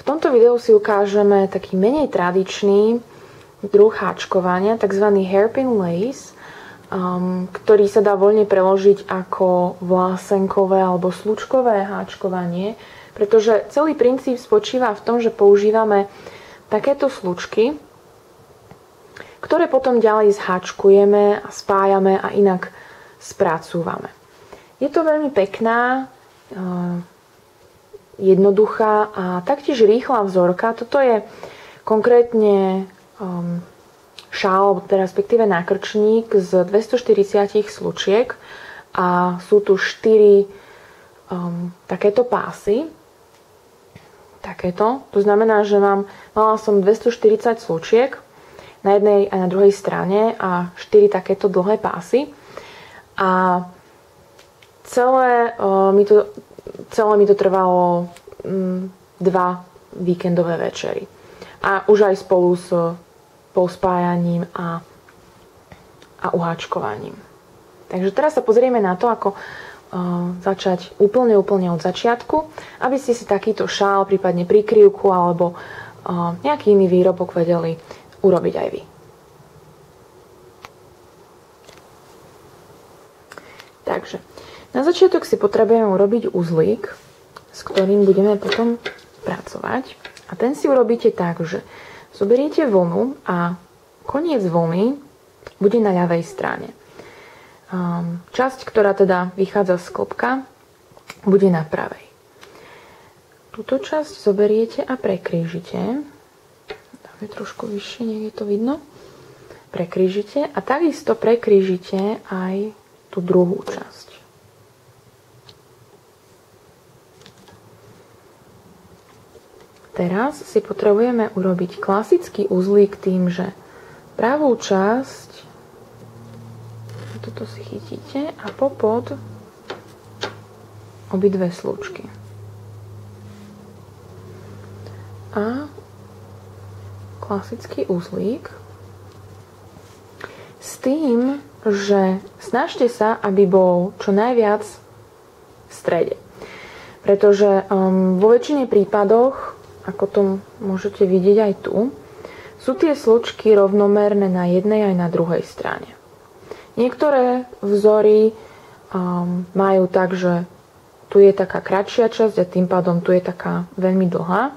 tomto videu si ukážeme taký menej tradičný druh háčkovania, tzv. Hairpin lace, ktorý sa dá voľne preložiť ako vlásenkové alebo slučkové háčkovanie, pretože celý princíp spočíva v tom, že používame takéto slučky, ktoré potom ďalej zháčkujeme a spájame a inak spracúvame. Je to veľmi pekná, jednoduchá a taktiež rýchla vzorka. Toto je konkrétne šál, respektíve nákrčník z 240 slučiek a sú tu 4 takéto pásy. Takéto. To znamená, že mala som 240 slučiek na jednej a na druhej strane a 4 takéto dlhé pásy. A celé mi to trvalo 2 víkendové večery. A už aj spolu s pospájaním a uháčkovaním. Takže teraz sa pozrieme na to, ako začať úplne od začiatku, aby ste si takýto šál, prípadne prikryvku alebo nejaký iný výrobok vedeli urobiť aj vy. Takže na začiatok si potrebujeme urobiť uzlík, s ktorým budeme potom pracovať. A ten si urobíte tak, že zoberiete vlnu a koniec vlny bude na ľavej strane. Časť, ktorá teda vychádza z klbka, bude na pravej. Túto časť zoberiete a prekrížite. Dáme trošku vyššie, nech je to vidno. Prekrížite a takisto prekrížite aj tú druhú časť. Teraz si potrebujeme urobiť klasický uzlík tým, že pravú časť, toto si chytíte a popod obidve slučky. A klasický uzlík s tým, že snažte sa, aby bol čo najviac v strede. Pretože vo väčšine prípadoch, ako to môžete vidieť aj tu, sú tie slučky rovnomerné na jednej aj na druhej strane. Niektoré vzory majú tak, že tu je taká kratšia časť a tým pádom tu je taká veľmi dlhá.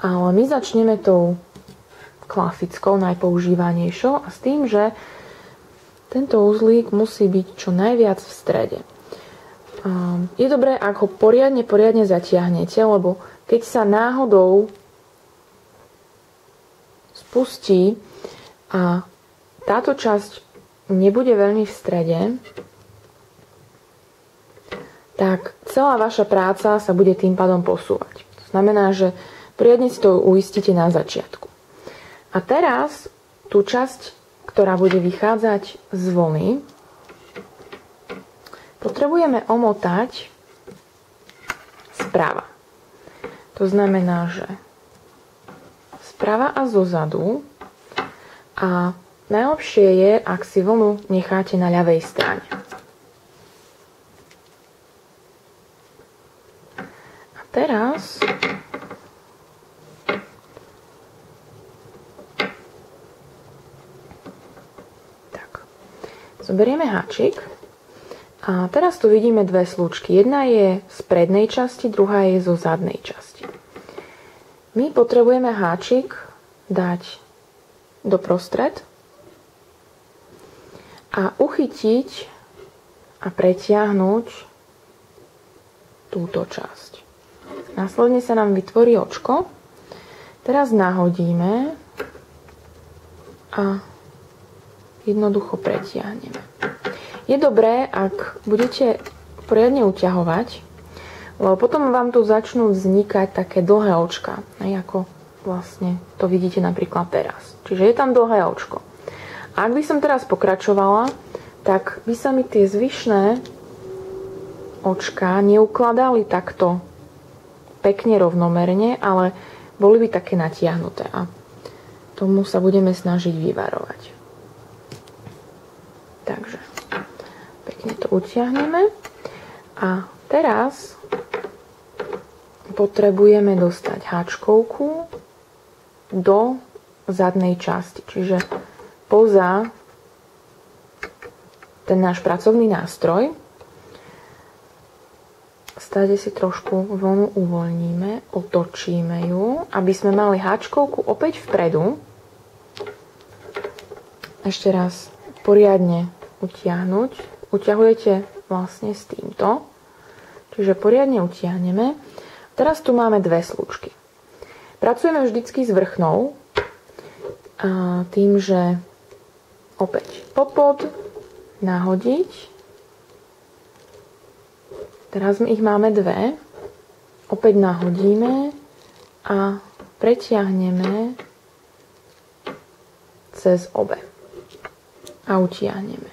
Ale my začneme tou klasickou, najpoužívanejšou a s tým, že tento uzlík musí byť čo najviac v strede. Je dobré, ak ho poriadne zatiahnete, lebo keď sa náhodou spustí a táto časť nebude veľmi v strede, tak celá vaša práca sa bude tým pádom posúvať. To znamená, že poriadne si to uistíte na začiatku. A teraz tú časť, ktorá bude vychádzať z vlny, potrebujeme omotať sprava. To znamená, že sprava a zozadu a najlepšie je, ak si vlnu necháte na ľavej strane. A teraz zoberieme háčik a teraz tu vidíme dve slučky. Jedna je z prednej časti, druhá je zo zadnej časti. My potrebujeme háčik dať doprostred a uchytiť a pretiahnuť túto časť. Následne sa nám vytvorí očko. Teraz nahodíme a jednoducho pretiahneme. Je dobré, ak budete poriadne uťahovať, lebo potom vám tu začnú vznikať také dlhé očka, ako vlastne to vidíte napríklad teraz. Čiže je tam dlhé očko. A ak by som teraz pokračovala, tak by sa mi tie zvyšné očka neukladali takto pekne rovnomerne, ale boli by také natiahnuté. A tomu sa budeme snažiť vyvarovať. Takže pekne to utiahneme. A teraz potrebujeme dostať háčkovku do zadnej časti. Čiže poza ten náš pracovný nástroj. Stáde si trošku vlnu uvoľníme, otočíme ju, aby sme mali háčkovku opäť vpredu. Ešte raz poriadne utiahnuť. Utiahujete vlastne s týmto. Čiže poriadne utiahneme. Teraz tu máme dve slučky. Pracujeme vždycky s vrchnou. Tým, že opäť popod nahodiť. Teraz ich máme dve. Opäť nahodíme a pretiahneme cez obe. A utiahneme.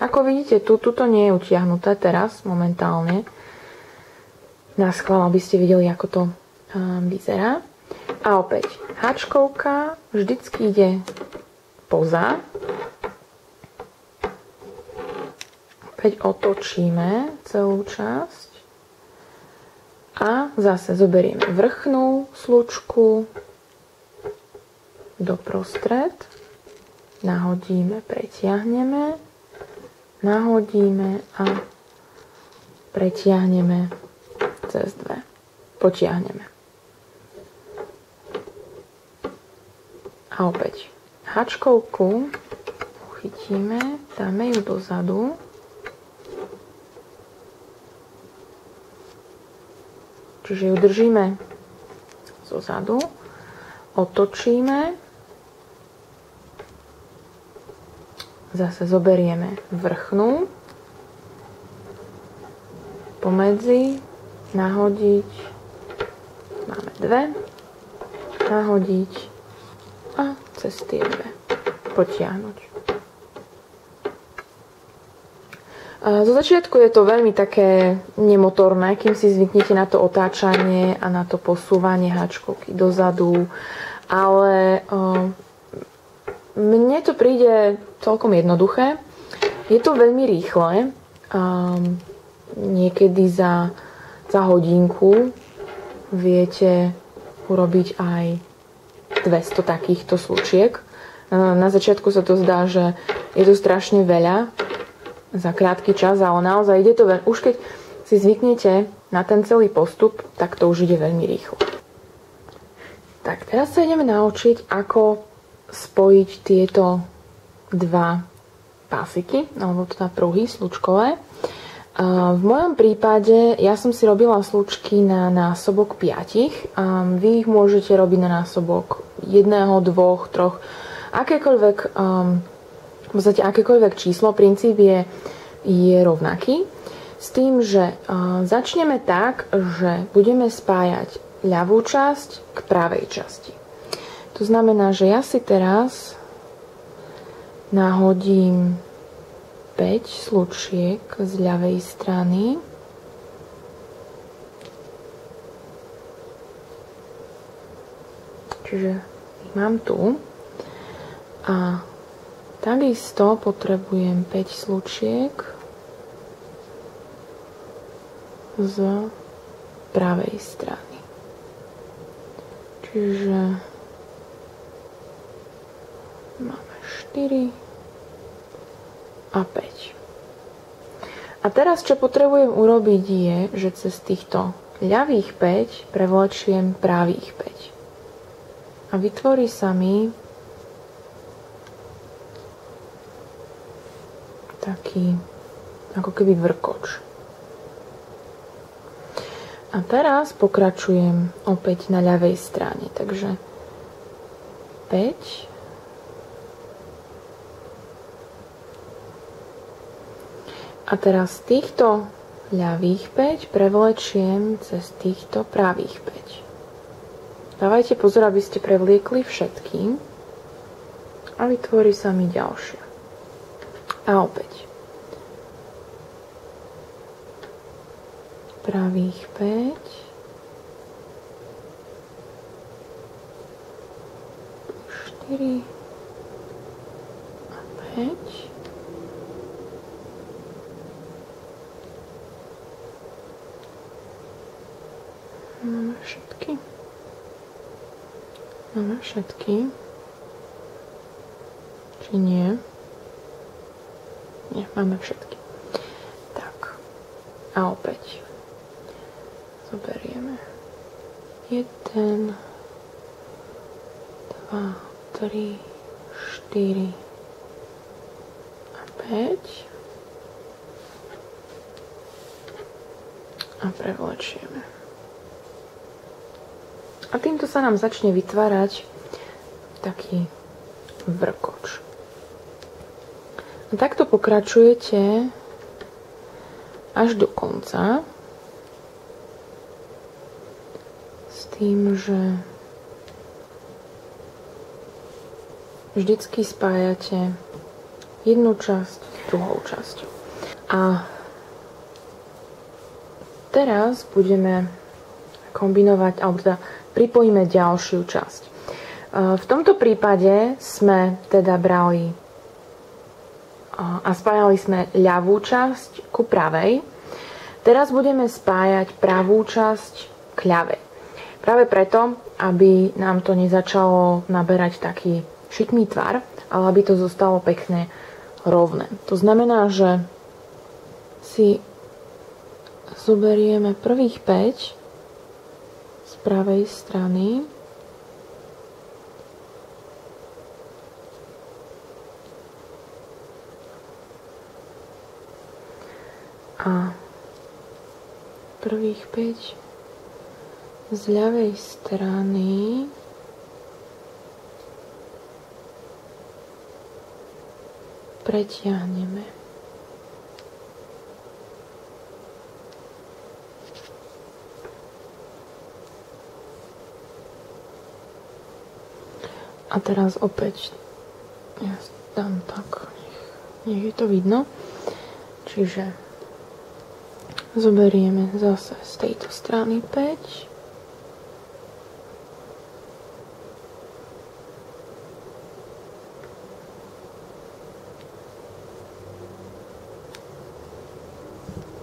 Ako vidíte, tuto nie je utiahnuté teraz, momentálne. Naschvál, aby ste videli, ako to vyzerá. A opäť, háčkovka vždycky ide poza. Opäť otočíme celú časť a zase zoberieme vrchnú slučku doprostred, nahodíme, pretiahneme, nahodíme a pretiahneme cez dve. Potiahneme. A opäť háčkovku uchytíme, dáme ju dozadu. Čiže ju držíme zozadu, otočíme, zase zoberieme vrchnú, pomedzi, nahodiť, máme dve, nahodiť a cez tie dve potiahnuť. Zo začiatku je to veľmi také nemotorné, kým si zvyknete na to otáčanie a na to posúvanie háčkovky dozadu, ale mne to príde celkom jednoduché. Je to veľmi rýchle, niekedy za hodinku viete urobiť aj 200 takýchto slučiek. Na začiatku sa to zdá, že je to strašne veľa za krátky čas, ale naozaj ide to už keď si zvyknete na ten celý postup, tak to už ide veľmi rýchlo. Tak, teraz sa ideme naučiť, ako spojiť tieto dva pásiky, alebo teda pruhy slučkové. V mojom prípade ja som si robila slučky na násobok 5. Vy ich môžete robiť na násobok 1, 2, 3, akékoľvek v podstate akékoľvek číslo, princíp je rovnaký. S tým, že začneme tak, že budeme spájať ľavú časť k pravej časti. To znamená, že ja si teraz nahodím 5 slučiek z ľavej strany. Čiže ich mám tu. A takisto potrebujem 5 slučiek z pravej strany. Čiže máme 4 a 5. A teraz, čo potrebujem urobiť je, že cez týchto ľavých 5 prevlečiem pravých 5. A vytvorí sa mi taký ako keby vrkoč. A teraz pokračujem opäť na ľavej strane. Takže 5. A teraz týchto ľavých 5 prevlečiem cez týchto pravých 5. Dávajte pozor, aby ste prevliekli všetkým a vytvorí sa mi ďalšia. A opäť. Pravých 5. Štyri a 5. Máme všetky. Máme všetky. Či nie? Nie, máme všetky. Tak. A opäť zoberieme 1, 2, 3, 4 a 5 a prevlečieme. A týmto sa nám začne vytvárať taký vrkoč. A takto pokračujete až do konca s tým, že vždycky spájate jednu časť s druhou časťou. A teraz budeme kombinovať, alebo teda pripojíme ďalšiu časť. V tomto prípade sme teda brali a spájali sme ľavú časť ku pravej. Teraz budeme spájať pravú časť k ľavej. Práve preto, aby nám to nezačalo naberať taký šikmý tvar, ale aby to zostalo pekne rovné. To znamená, že si zoberieme prvých 5 z pravej strany. A prvých 5 z ľavej strany pretiahneme. A teraz opäť ja dám tak, nech je to vidno. Čiže zoberieme zase z tejto strany 5.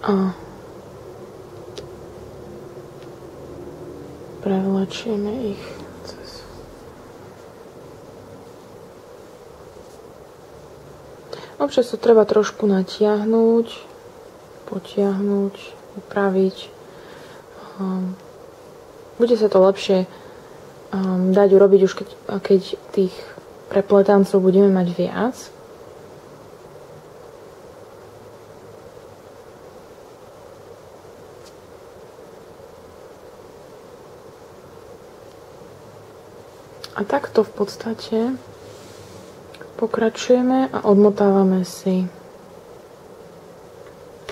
A prevlečieme ich cez. Občas to treba trošku natiahnuť, potiahnuť, upraviť. Bude sa to lepšie dať urobiť už keď tých prepletancov budeme mať viac. A takto v podstate pokračujeme a odmotávame si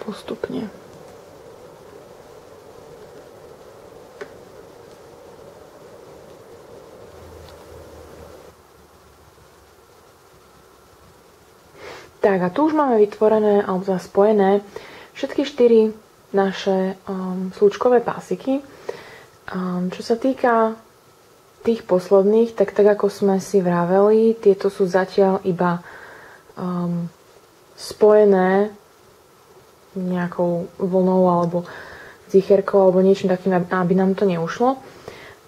postupne. Tak a tu už máme vytvorené alebo spojené všetky 4 naše slúčkové pásiky. Čo sa týka tých posledných, tak ako sme si vraveli, tieto sú zatiaľ iba spojené nejakou vlnou alebo zicherkou alebo niečím takým, aby nám to neušlo.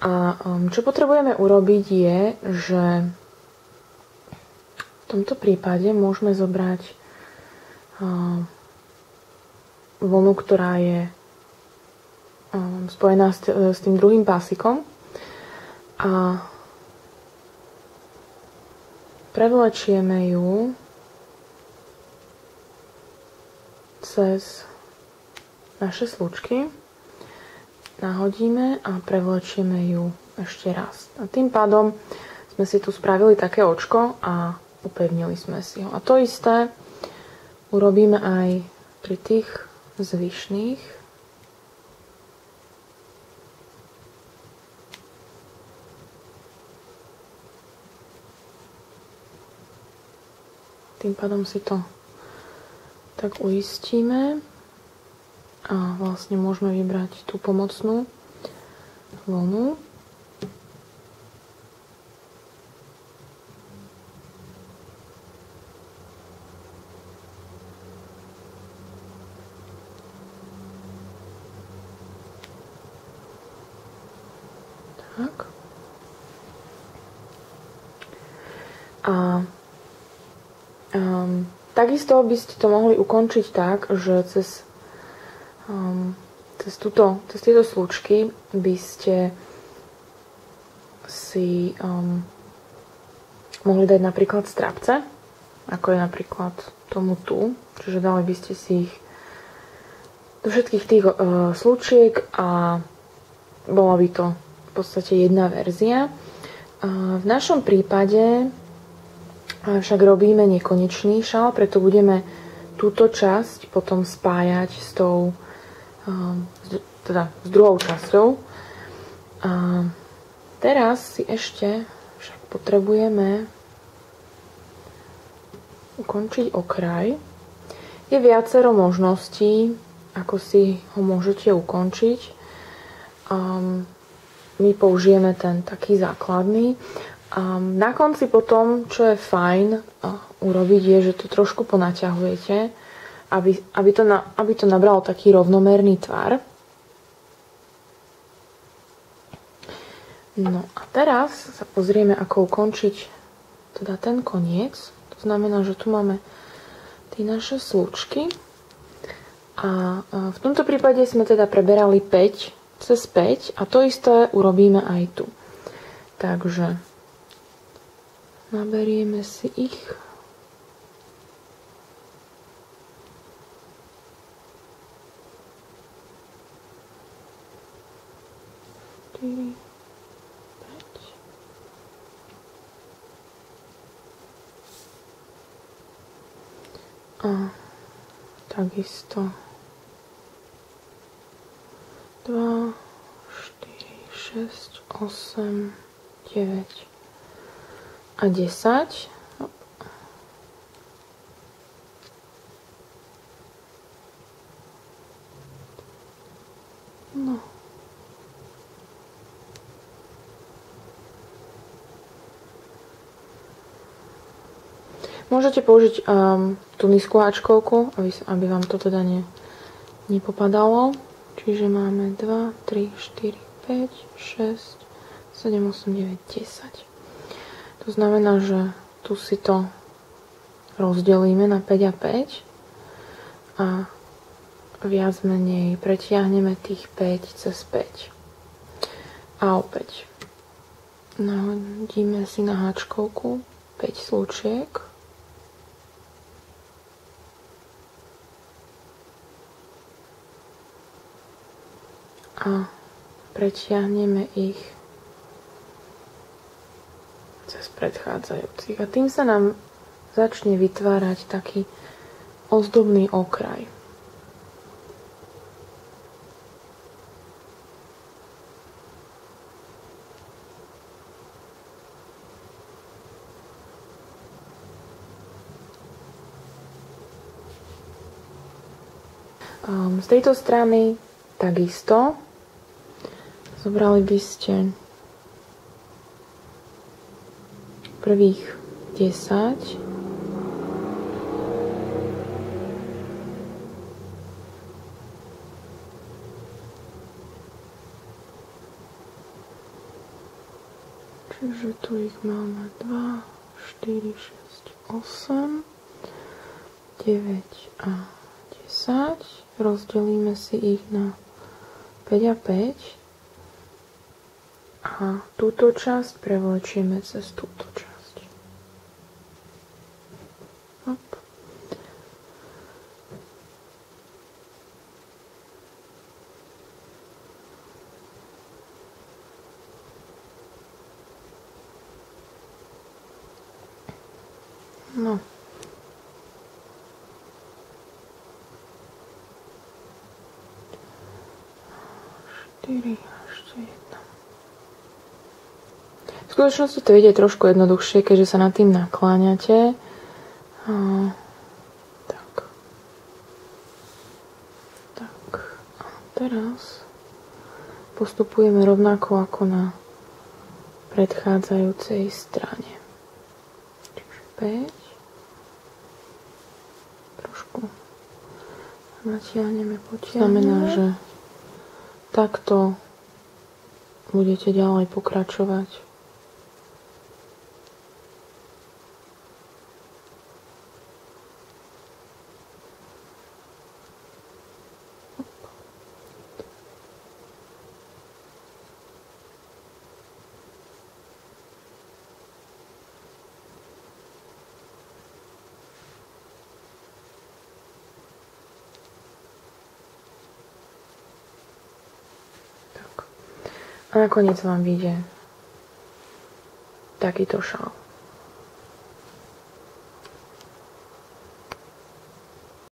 A čo potrebujeme urobiť je, že v tomto prípade môžeme zobrať vlnu, ktorá je spojená s tým druhým pásikom a prevlečieme ju cez naše slučky, nahodíme a prevlečieme ju ešte raz. A tým pádom sme si tu spravili také očko a upevnili sme si ho. A to isté urobíme aj pri tých zvyšných. Tým pádom si to tak uistíme a vlastne môžeme vybrať tú pomocnú vlnu. Tak. A takisto by ste to mohli ukončiť tak, že cez tieto slučky by ste si mohli dať napríklad strapce, ako je napríklad tomu tu. Čiže dali by ste si ich do všetkých tých slučiek a bola by to v podstate jedna verzia. V našom prípade však robíme nekonečný šal, preto budeme túto časť potom spájať s tou s druhou časťou. A teraz si ešte však potrebujeme ukončiť okraj. Je viacero možností, ako si ho môžete ukončiť. My použijeme ten taký základný. Na konci potom, čo je fajn urobiť, je, že to trošku ponaťahujete, aby to nabralo taký rovnomerný tvar. No a teraz sa pozrieme, ako ukončiť teda ten koniec. To znamená, že tu máme tie naše slúčky. A v tomto prípade sme teda preberali 5 cez 5 a to isté urobíme aj tu. Takže naberieme si ich. A takisto 2, 4, 6, 8, 9 a 10. No. Môžete použiť tú nízku háčkovku, aby vám to teda nepopadalo. Čiže máme 2, 3, 4, 5, 6, 7, 8, 9, 10. To znamená, že tu si to rozdelíme na 5 a 5 a viac menej pretiahneme tých 5 cez 5. A opäť nahodíme si na háčkovku 5 slučiek. A pretiahneme ich cez predchádzajúcich. A tým sa nám začne vytvárať taký ozdobný okraj. Z tejto strany takisto zobrali by ste prvých 10 čiže tu ich máme 2, 4, 6, 8, 9 a 10. Rozdelíme si ich na 5 a 5 a túto časť prevlečieme cez túto časť. Hop. No. V skutočnosti to ide trošku jednoduchšie, keďže sa nad tým nakláňate. Tak. A teraz postupujeme rovnako ako na predchádzajúcej strane. Čiže 5. Trošku natiahneme, potiahneme. Znamená, že takto budete ďalej pokračovať. A nakoniec vám vyjde takýto šal.